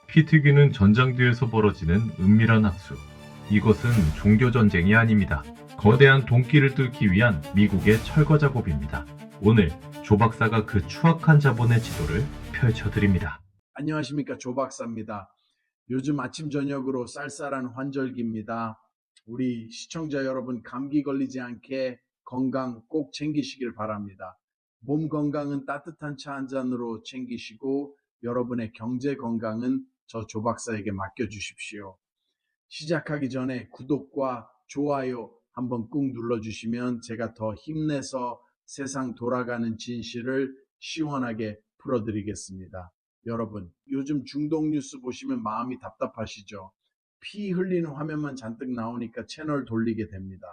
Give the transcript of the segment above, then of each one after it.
피 튀기는 전장 뒤에서 벌어지는 은밀한 학수. 이것은 종교전쟁이 아닙니다. 거대한 돈길을 뚫기 위한 미국의 철거 작업입니다. 오늘 조 박사가 그 추악한 자본의 지도를 펼쳐드립니다. 안녕하십니까, 조 박사입니다. 요즘 아침 저녁으로 쌀쌀한 환절기입니다. 우리 시청자 여러분 감기 걸리지 않게 건강 꼭 챙기시길 바랍니다. 몸 건강은 따뜻한 차 한 잔으로 챙기시고 여러분의 경제 건강은 저 조 박사에게 맡겨주십시오. 시작하기 전에 구독과 좋아요 한번 꾹 눌러주시면 제가 더 힘내서 세상 돌아가는 진실을 시원하게 풀어드리겠습니다. 여러분, 요즘 중동 뉴스 보시면 마음이 답답하시죠? 피 흘리는 화면만 잔뜩 나오니까 채널 돌리게 됩니다.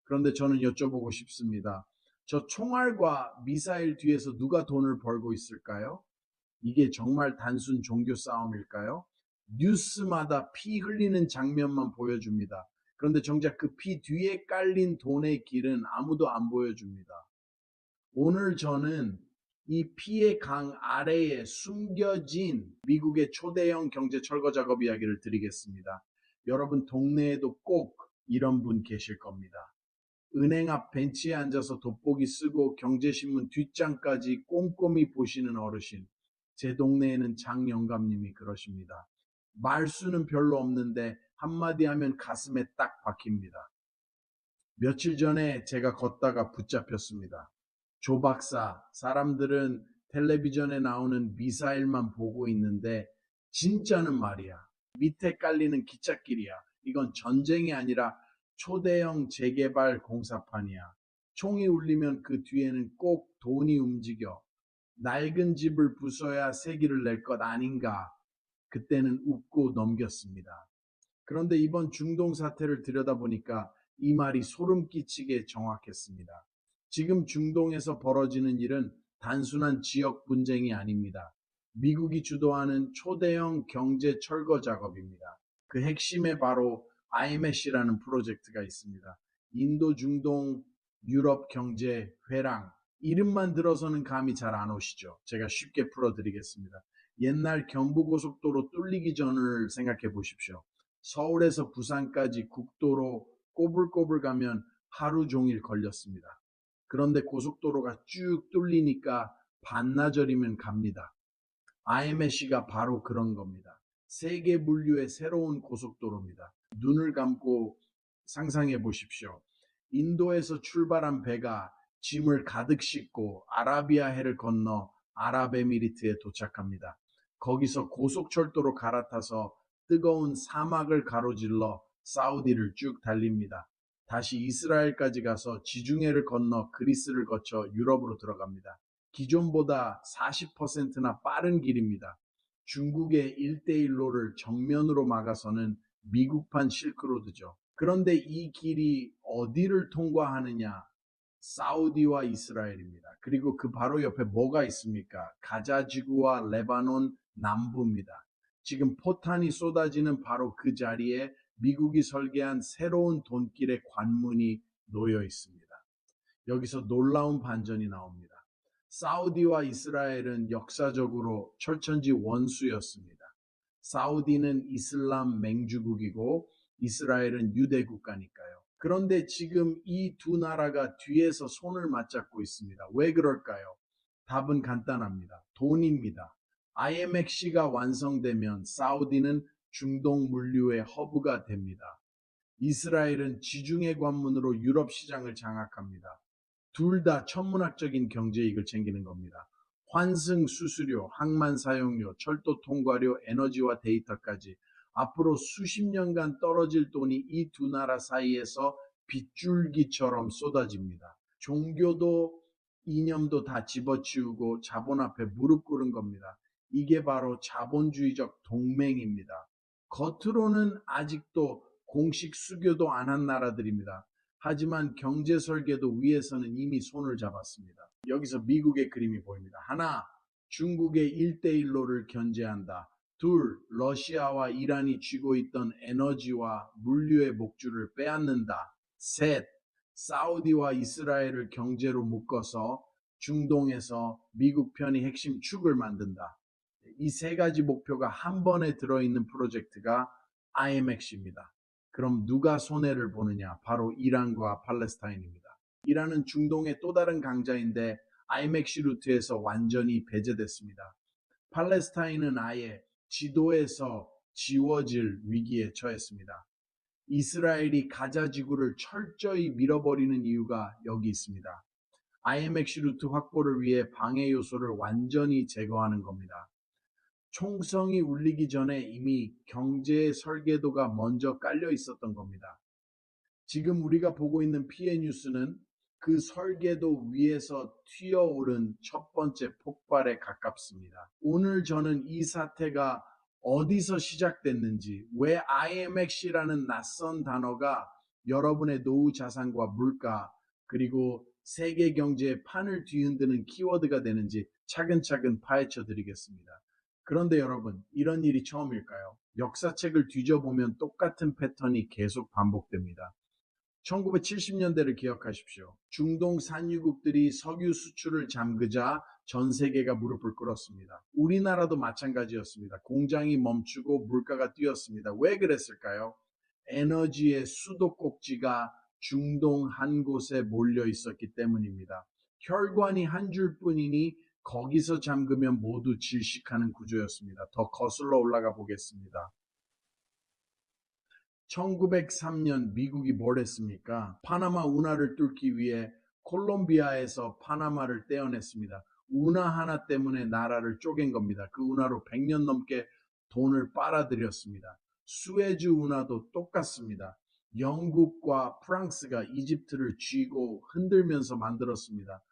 그런데 저는 여쭤보고 싶습니다. 저 총알과 미사일 뒤에서 누가 돈을 벌고 있을까요? 이게 정말 단순 종교 싸움일까요? 뉴스마다 피 흘리는 장면만 보여줍니다. 그런데 정작 그 피 뒤에 깔린 돈의 길은 아무도 안 보여줍니다. 오늘 저는 이 피의 강 아래에 숨겨진 미국의 초대형 경제 철거 작업 이야기를 드리겠습니다. 여러분 동네에도 꼭 이런 분 계실 겁니다. 은행 앞 벤치에 앉아서 돋보기 쓰고 경제신문 뒷장까지 꼼꼼히 보시는 어르신. 제 동네에는 장 영감님이 그러십니다. 말수는 별로 없는데 한마디 하면 가슴에 딱 박힙니다. 며칠 전에 제가 걷다가 붙잡혔습니다. 조 박사, 사람들은 텔레비전에 나오는 미사일만 보고 있는데 진짜는 말이야. 밑에 깔리는 기찻길이야. 이건 전쟁이 아니라 초대형 재개발 공사판이야. 총이 울리면 그 뒤에는 꼭 돈이 움직여. 낡은 집을 부숴야 세기를 낼 것 아닌가. 그때는 웃고 넘겼습니다. 그런데 이번 중동 사태를 들여다보니까 이 말이 소름 끼치게 정확했습니다. 지금 중동에서 벌어지는 일은 단순한 지역 분쟁이 아닙니다. 미국이 주도하는 초대형 경제 철거 작업입니다. 그 핵심에 바로 IMF라는 프로젝트가 있습니다. 인도 중동 유럽 경제 회랑. 이름만 들어서는 감이 잘 안 오시죠? 제가 쉽게 풀어드리겠습니다. 옛날 경부고속도로 뚫리기 전을 생각해 보십시오. 서울에서 부산까지 국도로 꼬불꼬불 가면 하루 종일 걸렸습니다. 그런데 고속도로가 쭉 뚫리니까 반나절이면 갑니다. IMF가 바로 그런 겁니다. 세계 물류의 새로운 고속도로입니다. 눈을 감고 상상해 보십시오. 인도에서 출발한 배가 짐을 가득 싣고 아라비아해를 건너 아랍에미리트에 도착합니다. 거기서 고속철도로 갈아타서 뜨거운 사막을 가로질러 사우디를 쭉 달립니다. 다시 이스라엘까지 가서 지중해를 건너 그리스를 거쳐 유럽으로 들어갑니다. 기존보다 40%나 빠른 길입니다. 중국의 일대일로를 정면으로 막아서는 미국판 실크로드죠. 그런데 이 길이 어디를 통과하느냐? 사우디와 이스라엘입니다. 그리고 그 바로 옆에 뭐가 있습니까? 가자 지구와 레바논 남부입니다. 지금 포탄이 쏟아지는 바로 그 자리에 미국이 설계한 새로운 돈길의 관문이 놓여 있습니다. 여기서 놀라운 반전이 나옵니다. 사우디와 이스라엘은 역사적으로 철천지 원수였습니다. 사우디는 이슬람 맹주국이고 이스라엘은 유대 국가니까요. 그런데 지금 이 두 나라가 뒤에서 손을 맞잡고 있습니다. 왜 그럴까요? 답은 간단합니다. 돈입니다. IMFC가 완성되면 사우디는 중동 물류의 허브가 됩니다. 이스라엘은 지중해 관문으로 유럽 시장을 장악합니다. 둘 다 천문학적인 경제이익을 챙기는 겁니다. 환승 수수료, 항만 사용료, 철도 통과료, 에너지와 데이터까지 앞으로 수십 년간 떨어질 돈이 이 두 나라 사이에서 빗줄기처럼 쏟아집니다. 종교도 이념도 다 집어치우고 자본 앞에 무릎 꿇은 겁니다. 이게 바로 자본주의적 동맹입니다. 겉으로는 아직도 공식 수교도 안 한 나라들입니다. 하지만 경제 설계도 위에서는 이미 손을 잡았습니다. 여기서 미국의 그림이 보입니다. 하나, 중국의 일대일로를 견제한다. 둘, 러시아와 이란이 쥐고 있던 에너지와 물류의 목줄을 빼앗는다. 셋, 사우디와 이스라엘을 경제로 묶어서 중동에서 미국 편이 핵심 축을 만든다. 이 세 가지 목표가 한 번에 들어있는 프로젝트가 IMEC입니다. 그럼 누가 손해를 보느냐? 바로 이란과 팔레스타인입니다. 이란은 중동의 또 다른 강자인데 IMEC 루트에서 완전히 배제됐습니다. 팔레스타인은 아예 지도에서 지워질 위기에 처했습니다. 이스라엘이 가자 지구를 철저히 밀어버리는 이유가 여기 있습니다. IMEC 루트 확보를 위해 방해 요소를 완전히 제거하는 겁니다. 총성이 울리기 전에 이미 경제의 설계도가 먼저 깔려 있었던 겁니다. 지금 우리가 보고 있는 피해 뉴스는 그 설계도 위에서 튀어오른 첫 번째 폭발에 가깝습니다. 오늘 저는 이 사태가 어디서 시작됐는지, 왜 IMEC라는 낯선 단어가 여러분의 노후 자산과 물가, 그리고 세계 경제의 판을 뒤흔드는 키워드가 되는지 차근차근 파헤쳐 드리겠습니다. 그런데 여러분, 이런 일이 처음일까요? 역사책을 뒤져보면 똑같은 패턴이 계속 반복됩니다. 1970년대를 기억하십시오. 중동 산유국들이 석유 수출을 잠그자 전 세계가 무릎을 꿇었습니다. 우리나라도 마찬가지였습니다. 공장이 멈추고 물가가 뛰었습니다. 왜 그랬을까요? 에너지의 수도꼭지가 중동 한 곳에 몰려 있었기 때문입니다. 혈관이 한 줄뿐이니 거기서 잠그면 모두 질식하는 구조였습니다. 더 거슬러 올라가 보겠습니다. 1903년 미국이 뭘 했습니까? 파나마 운하를 뚫기 위해 콜롬비아에서 파나마를 떼어냈습니다. 운하 하나 때문에 나라를 쪼갠 겁니다. 그 운하로 100년 넘게 돈을 빨아들였습니다. 수에즈 운하도 똑같습니다. 영국과 프랑스가 이집트를 쥐고 흔들면서 만들었습니다.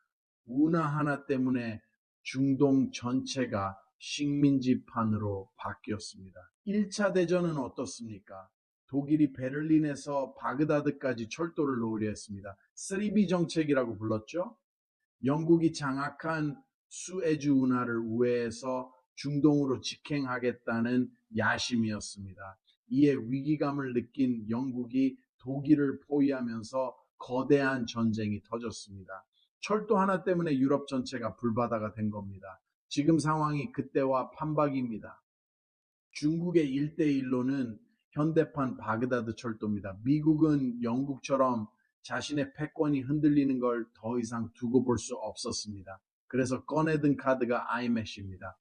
운하 하나 때문에 중동 전체가 식민지판으로 바뀌었습니다. 1차 대전은 어떻습니까? 독일이 베를린에서 바그다드까지 철도를 놓으려 했습니다. 3B 정책이라고 불렀죠. 영국이 장악한 수에즈 운하를 우회해서 중동으로 직행하겠다는 야심이었습니다. 이에 위기감을 느낀 영국이 독일을 포위하면서 거대한 전쟁이 터졌습니다. 철도 하나 때문에 유럽 전체가 불바다가 된 겁니다. 지금 상황이 그때와 판박입니다. 중국의 1대1로는 현대판 바그다드 철도입니다. 미국은 영국처럼 자신의 패권이 흔들리는 걸 더 이상 두고 볼 수 없었습니다. 그래서 꺼내든 카드가 IMEC입니다.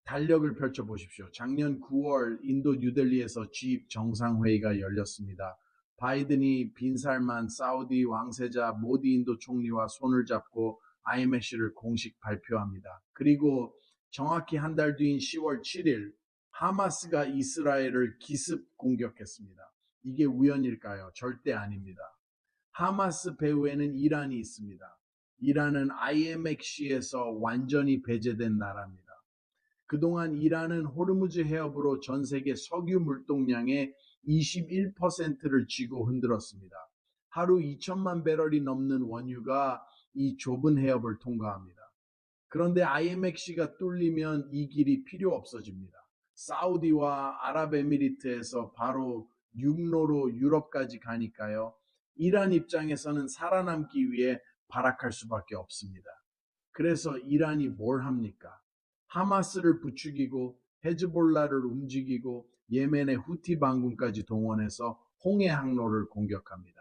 달력을 펼쳐보십시오. 작년 9월 인도 뉴델리에서 G20 정상회의가 열렸습니다. 바이든이 빈살만 사우디 왕세자 모디 인도 총리와 손을 잡고 IMEC를 공식 발표합니다. 그리고 정확히 한 달 뒤인 10월 7일 하마스가 이스라엘을 기습 공격했습니다. 이게 우연일까요? 절대 아닙니다. 하마스 배후에는 이란이 있습니다. 이란은 IMEC에서 완전히 배제된 나라입니다. 그동안 이란은 호르무즈 해협으로 전 세계 석유 물동량의 21%를 쥐고 흔들었습니다. 하루 2천만 배럴이 넘는 원유가 이 좁은 해협을 통과합니다. 그런데 IMEC가 뚫리면 이 길이 필요 없어집니다. 사우디와 아랍에미리트에서 바로 육로로 유럽까지 가니까요. 이란 입장에서는 살아남기 위해 발악할 수밖에 없습니다. 그래서 이란이 뭘 합니까? 하마스를 부추기고 헤즈볼라를 움직이고 예멘의 후티 반군까지 동원해서 홍해 항로를 공격합니다.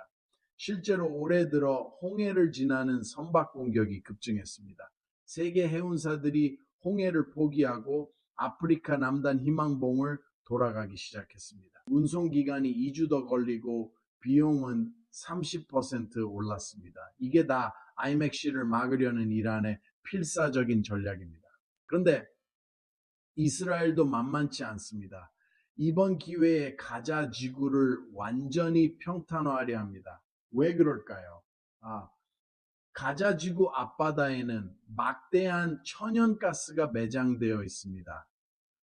실제로 올해 들어 홍해를 지나는 선박 공격이 급증했습니다. 세계 해운사들이 홍해를 포기하고 아프리카 남단 희망봉을 돌아가기 시작했습니다. 운송 기간이 2주 더 걸리고 비용은 30% 올랐습니다. 이게 다 IMEC를 막으려는 이란의 필사적인 전략입니다. 그런데 이스라엘도 만만치 않습니다. 이번 기회에 가자 지구를 완전히 평탄화하려 합니다. 왜 그럴까요? 가자 지구 앞바다에는 막대한 천연가스가 매장되어 있습니다.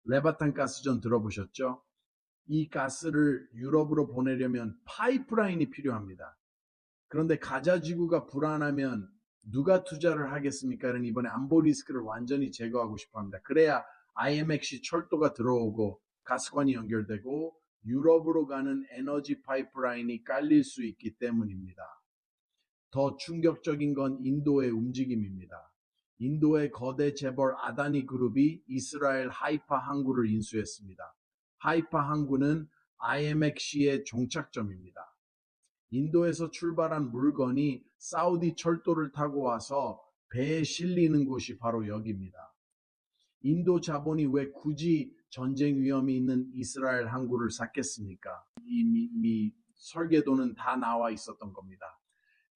레바탄 가스전 들어보셨죠? 이 가스를 유럽으로 보내려면 파이프라인이 필요합니다. 그런데 가자 지구가 불안하면 누가 투자를 하겠습니까? 이번에 안보 리스크를 완전히 제거하고 싶어 합니다. 그래야 IMEC 철도가 들어오고 가스관이 연결되고 유럽으로 가는 에너지 파이프라인이 깔릴 수 있기 때문입니다. 더 충격적인 건 인도의 움직임입니다. 인도의 거대 재벌 아다니 그룹이 이스라엘 하이파 항구를 인수했습니다. 하이파 항구는 IMX의 종착점입니다. 인도에서 출발한 물건이 사우디 철도를 타고 와서 배에 실리는 곳이 바로 여기입니다. 인도 자본이 왜 굳이 전쟁 위험이 있는 이스라엘 항구를 샀겠습니까? 이미 설계도는 다 나와 있었던 겁니다.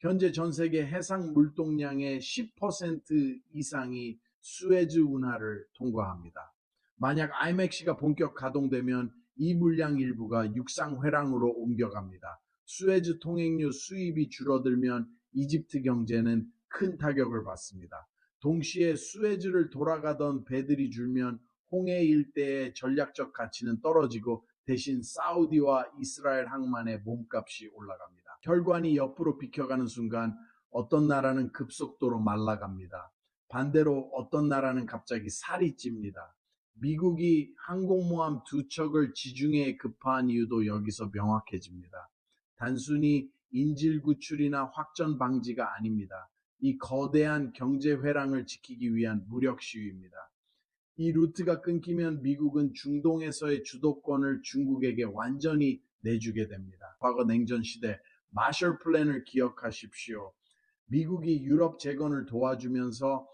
현재 전 세계 해상 물동량의 10% 이상이 수에즈 운하를 통과합니다. 만약 IMX가 본격 가동되면 이 물량 일부가 육상 회랑으로 옮겨갑니다. 수에즈 통행료 수입이 줄어들면 이집트 경제는 큰 타격을 받습니다. 동시에 수에즈를 돌아가던 배들이 줄면 홍해 일대의 전략적 가치는 떨어지고 대신 사우디와 이스라엘 항만의 몸값이 올라갑니다. 혈관이 옆으로 비켜가는 순간 어떤 나라는 급속도로 말라갑니다. 반대로 어떤 나라는 갑자기 살이 찝니다. 미국이 항공모함 2척을 지중해에 급파한 이유도 여기서 명확해집니다. 단순히 인질 구출이나 확전 방지가 아닙니다. 이 거대한 경제 회랑을 지키기 위한 무력 시위입니다. 이 루트가 끊기면 미국은 중동에서의 주도권을 중국에게 완전히 내주게 됩니다. 과거 냉전 시대 마셜 플랜을 기억하십시오. 미국이 유럽 재건을 도와주면서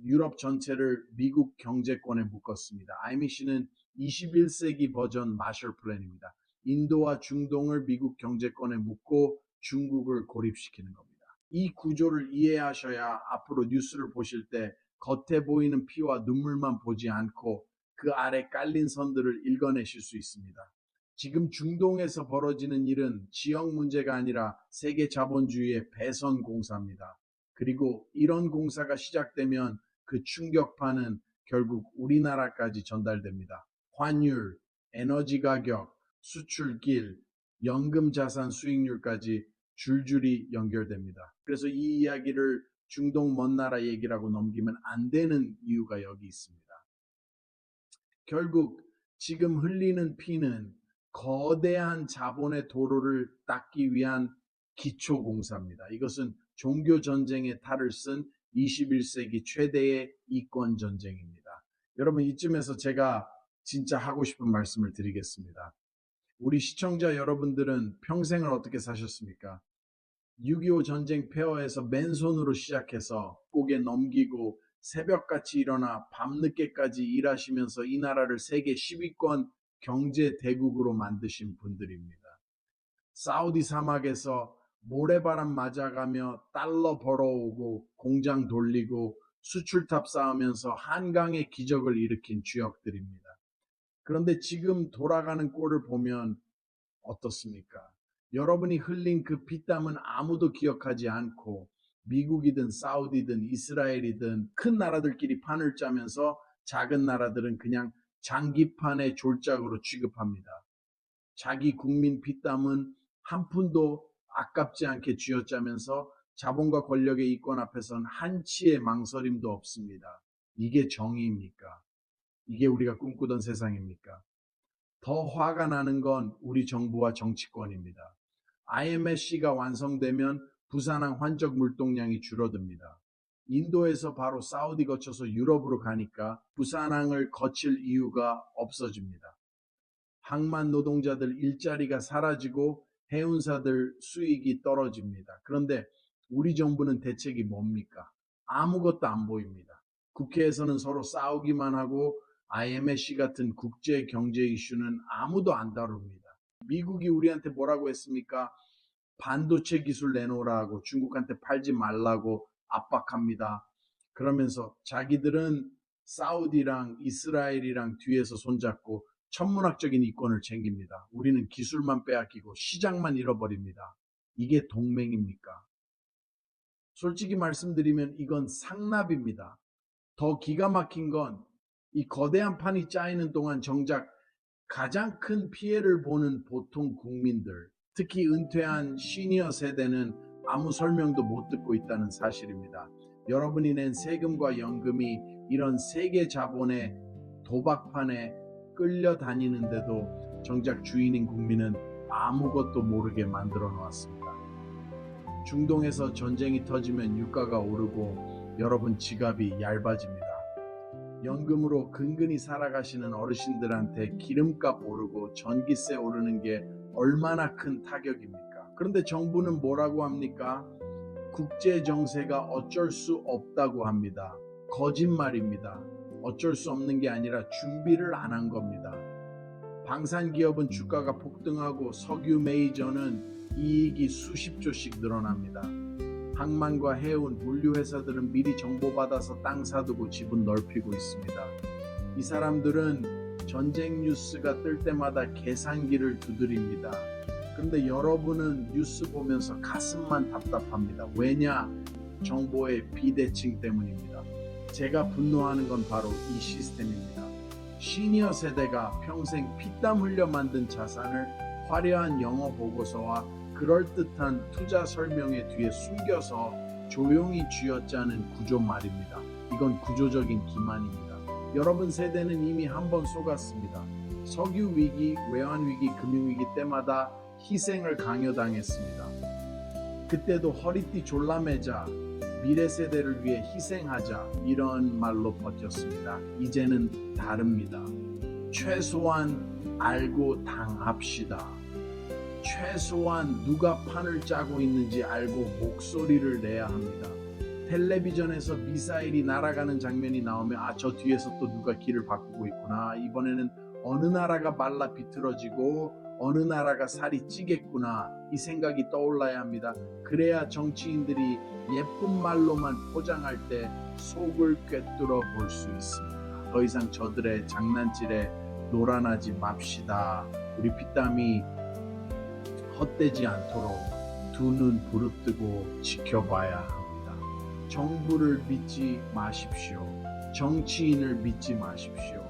유럽 전체를 미국 경제권에 묶었습니다. IMC는 21세기 버전 마셜 플랜입니다. 인도와 중동을 미국 경제권에 묶고 중국을 고립시키는 겁니다. 이 구조를 이해하셔야 앞으로 뉴스를 보실 때 겉에 보이는 피와 눈물만 보지 않고 그 아래 깔린 선들을 읽어내실 수 있습니다. 지금 중동에서 벌어지는 일은 지역 문제가 아니라 세계 자본주의의 배선 공사입니다. 그리고 이런 공사가 시작되면 그 충격파는 결국 우리나라까지 전달됩니다. 환율, 에너지 가격, 수출길, 연금 자산 수익률까지 줄줄이 연결됩니다. 그래서 이 이야기를 중동 먼 나라 얘기라고 넘기면 안 되는 이유가 여기 있습니다. 결국 지금 흘리는 피는 거대한 자본의 도로를 닦기 위한 기초공사입니다. 이것은 종교전쟁의 탈을 쓴 21세기 최대의 이권전쟁입니다. 여러분, 이쯤에서 제가 진짜 하고 싶은 말씀을 드리겠습니다. 우리 시청자 여러분들은 평생을 어떻게 사셨습니까? 6.25 전쟁 폐허에서 맨손으로 시작해서 꼭에 넘기고 새벽같이 일어나 밤늦게까지 일하시면서 이 나라를 세계 10위권 경제 대국으로 만드신 분들입니다. 사우디 사막에서 모래바람 맞아가며 달러 벌어오고 공장 돌리고 수출탑 쌓으면서 한강의 기적을 일으킨 주역들입니다. 그런데 지금 돌아가는 꼴을 보면 어떻습니까? 여러분이 흘린 그 피땀은 아무도 기억하지 않고 미국이든 사우디든 이스라엘이든 큰 나라들끼리 판을 짜면서 작은 나라들은 그냥 장기판의 졸작으로 취급합니다. 자기 국민 피땀은 한 푼도 아깝지 않게 쥐어짜면서 자본과 권력의 이권 앞에선 한치의 망설임도 없습니다. 이게 정의입니까? 이게 우리가 꿈꾸던 세상입니까? 더 화가 나는 건 우리 정부와 정치권입니다. IMSC가 완성되면 부산항 환적 물동량이 줄어듭니다. 인도에서 바로 사우디 거쳐서 유럽으로 가니까 부산항을 거칠 이유가 없어집니다. 항만 노동자들 일자리가 사라지고 해운사들 수익이 떨어집니다. 그런데 우리 정부는 대책이 뭡니까? 아무것도 안 보입니다. 국회에서는 서로 싸우기만 하고 IMSC 같은 국제 경제 이슈는 아무도 안 다룹니다. 미국이 우리한테 뭐라고 했습니까? 반도체 기술 내놓으라고 중국한테 팔지 말라고 압박합니다. 그러면서 자기들은 사우디랑 이스라엘이랑 뒤에서 손잡고 천문학적인 이권을 챙깁니다. 우리는 기술만 빼앗기고 시장만 잃어버립니다. 이게 동맹입니까? 솔직히 말씀드리면 이건 상납입니다. 더 기가 막힌 건 이 거대한 판이 짜이는 동안 정작 가장 큰 피해를 보는 보통 국민들, 특히 은퇴한 시니어 세대는 아무 설명도 못 듣고 있다는 사실입니다. 여러분이 낸 세금과 연금이 이런 세계 자본의 도박판에 끌려다니는데도 정작 주인인 국민은 아무것도 모르게 만들어 놓았습니다. 중동에서 전쟁이 터지면 유가가 오르고 여러분 지갑이 얇아집니다. 연금으로 근근히 살아가시는 어르신들한테 기름값 오르고 전기세 오르는 게 얼마나 큰 타격입니까? 그런데 정부는 뭐라고 합니까? 국제 정세가 어쩔 수 없다고 합니다. 거짓말입니다. 어쩔 수 없는 게 아니라 준비를 안 한 겁니다. 방산 기업은 주가가 폭등하고 석유 메이저는 이익이 수십조씩 늘어납니다. 항만과 해운, 물류 회사들은 미리 정보받아서 땅 사두고 지분 넓히고 있습니다. 이 사람들은 전쟁 뉴스가 뜰 때마다 계산기를 두드립니다. 그런데 여러분은 뉴스 보면서 가슴만 답답합니다. 왜냐? 정보의 비대칭 때문입니다. 제가 분노하는 건 바로 이 시스템입니다. 시니어 세대가 평생 피땀 흘려 만든 자산을 화려한 영어 보고서와 그럴듯한 투자 설명의 뒤에 숨겨서 조용히 쥐어짜는 구조 말입니다. 이건 구조적인 기만입니다. 여러분 세대는 이미 한 번 속았습니다. 석유 위기, 외환 위기, 금융 위기 때마다 희생을 강요당했습니다. 그때도 허리띠 졸라매자, 미래 세대를 위해 희생하자 이런 말로 버텼습니다. 이제는 다릅니다. 최소한 알고 당합시다. 최소한 누가 판을 짜고 있는지 알고 목소리를 내야 합니다. 텔레비전에서 미사일이 날아가는 장면이 나오면 저 뒤에서 또 누가 길을 바꾸고 있구나. 이번에는 어느 나라가 말라 비틀어지고 어느 나라가 살이 찌겠구나. 이 생각이 떠올라야 합니다. 그래야 정치인들이 예쁜 말로만 포장할 때 속을 꿰뚫어 볼 수 있습니다. 더 이상 저들의 장난질에 놀아나지 맙시다. 우리 피땀이 헛되지 않도록 두 눈 부릅뜨고 지켜봐야 합니다. 정부를 믿지 마십시오. 정치인을 믿지 마십시오.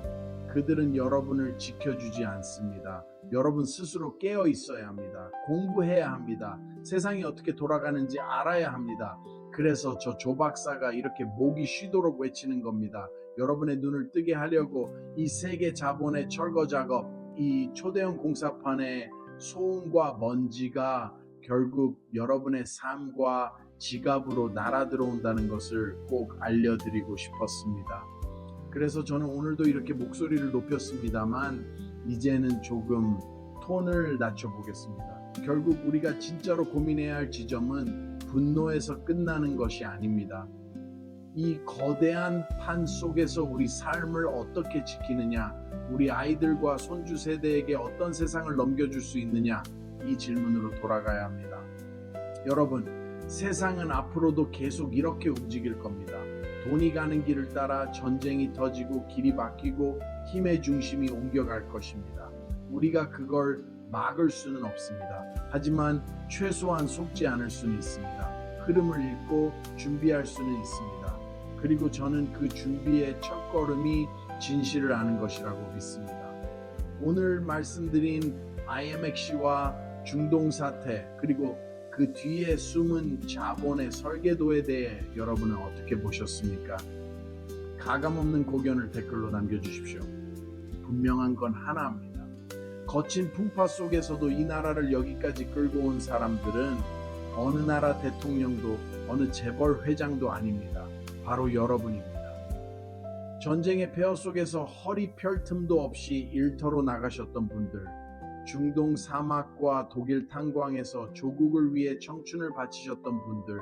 그들은 여러분을 지켜주지 않습니다. 여러분 스스로 깨어 있어야 합니다. 공부해야 합니다. 세상이 어떻게 돌아가는지 알아야 합니다. 그래서 저 조박사가 이렇게 목이 쉬도록 외치는 겁니다. 여러분의 눈을 뜨게 하려고 이 세계 자본의 철거 작업, 이 초대형 공사판의 소음과 먼지가 결국 여러분의 삶과 지갑으로 날아 들어온다는 것을 꼭 알려드리고 싶었습니다. 그래서 저는 오늘도 이렇게 목소리를 높였습니다만 이제는 조금 톤을 낮춰보겠습니다. 결국 우리가 진짜로 고민해야 할 지점은 분노에서 끝나는 것이 아닙니다. 이 거대한 판 속에서 우리 삶을 어떻게 지키느냐, 우리 아이들과 손주 세대에게 어떤 세상을 넘겨줄 수 있느냐, 이 질문으로 돌아가야 합니다. 여러분, 세상은 앞으로도 계속 이렇게 움직일 겁니다. 돈이 가는 길을 따라 전쟁이 터지고 길이 바뀌고 힘의 중심이 옮겨갈 것입니다. 우리가 그걸 막을 수는 없습니다. 하지만 최소한 속지 않을 수는 있습니다. 흐름을 읽고 준비할 수는 있습니다. 그리고 저는 그 준비의 첫걸음이 진실을 아는 것이라고 믿습니다. 오늘 말씀드린 IMX와 중동 사태 그리고 그 뒤에 숨은 자본의 설계도에 대해 여러분은 어떻게 보셨습니까? 가감없는 고견을 댓글로 남겨주십시오. 분명한 건 하나입니다. 거친 풍파 속에서도 이 나라를 여기까지 끌고 온 사람들은 어느 나라 대통령도 어느 재벌 회장도 아닙니다. 바로 여러분입니다. 전쟁의 폐허 속에서 허리 펼 틈도 없이 일터로 나가셨던 분들, 중동 사막과 독일 탄광에서 조국을 위해 청춘을 바치셨던 분들,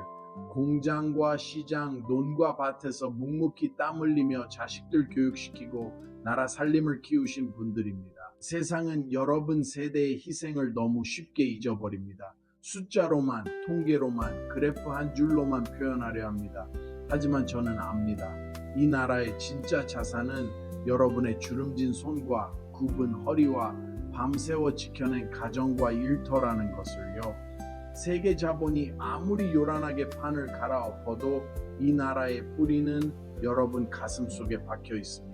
공장과 시장, 논과 밭에서 묵묵히 땀 흘리며 자식들 교육시키고 나라 살림을 키우신 분들입니다. 세상은 여러분 세대의 희생을 너무 쉽게 잊어버립니다. 숫자로만, 통계로만, 그래프 한 줄로만 표현하려 합니다. 하지만 저는 압니다. 이 나라의 진짜 자산은 여러분의 주름진 손과 굽은 허리와 밤새워 지켜낸 가정과 일터라는 것을요. 세계 자본이 아무리 요란하게 판을 갈아엎어도 이 나라의 뿌리는 여러분 가슴 속에 박혀 있습니다.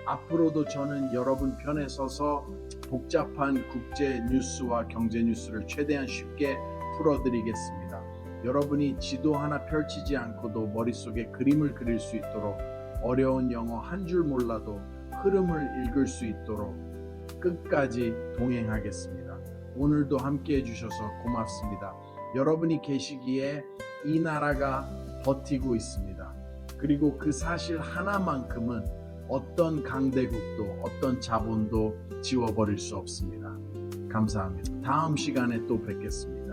앞으로도 저는 여러분 편에 서서 복잡한 국제 뉴스와 경제 뉴스를 최대한 쉽게 풀어드리겠습니다. 여러분이 지도 하나 펼치지 않고도 머릿속에 그림을 그릴 수 있도록, 어려운 영어 한 줄 몰라도 흐름을 읽을 수 있도록 끝까지 동행하겠습니다. 오늘도 함께 해주셔서 고맙습니다. 여러분이 계시기에 이 나라가 버티고 있습니다. 그리고 그 사실 하나만큼은 어떤 강대국도 어떤 자본도 지워버릴 수 없습니다. 감사합니다. 다음 시간에 또 뵙겠습니다.